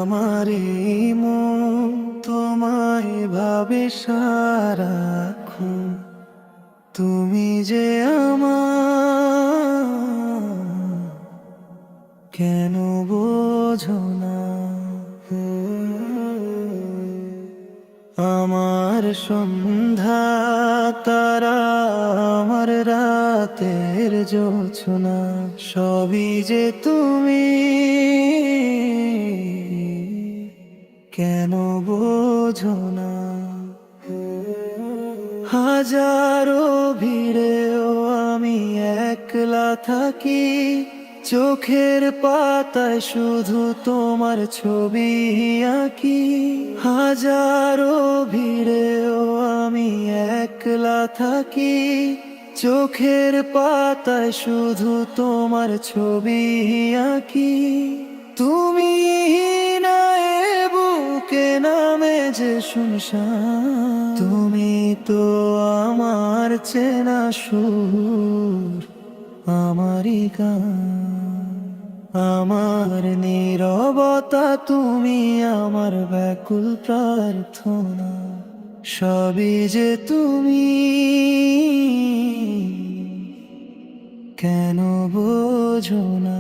আমার এই মন তোমায় ভাবে সারাক্ষণ, তুমি যে আমার কেন বোঝো না? আমার সন্ধ্যা তারা, আমার রাতের জোছনা, সবই যে তুমি, কেন বোঝো না? হাজারো ভিড়েও আমি একলা থাকি, চোখের পাতায় শুধু তোমার ছবি আঁকি। হাজারো ভিড়েও আমি একলা থাকি, চোখের পাতায় শুধু তোমার ছবি আঁকি। তুমি না এ বুকে নামে যে শুনশান, তুমি তো আমার চেনা সুর, আমারই গান। আমার নীরবতা তুমি, আমার ব্যাকুল প্রার্থনা, সবই যে তুমি, কেন বোঝো না?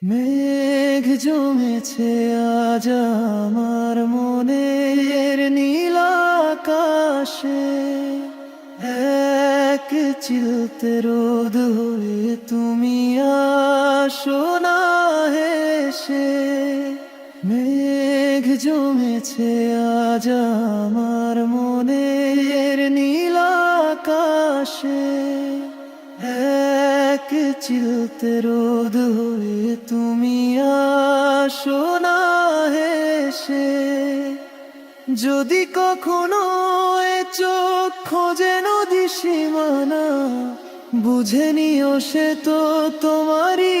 মেঘ জমেছে আজ আমার মনের নীল আকাশে, এক চিলতে রোদ হয়ে তুমি আসো না হেসে। মেঘ জমেছে আজ আমার মনের নীল আকাশে, এক চিলতে রোদ হয়ে তুমি আসো না হেসে। যদি কখনো এ চোখ খোঁজে নদী সীমানা, বুঝে নিও সে তো তোমারই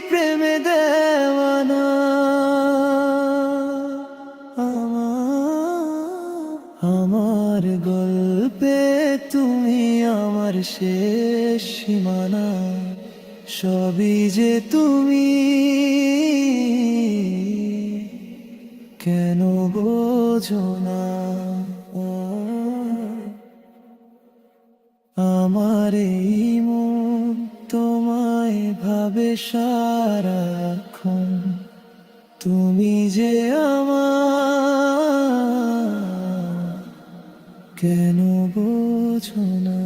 প্রেমে দেওয়ানা। আমার গল্পে তুমি আমার শেষ সীমানা, সবই যে তুমি, কেন বোঝো না? আমার এই মন তোমায় ভাবে সারাক্ষণ, তুমি যে আমার কেন বোঝো না?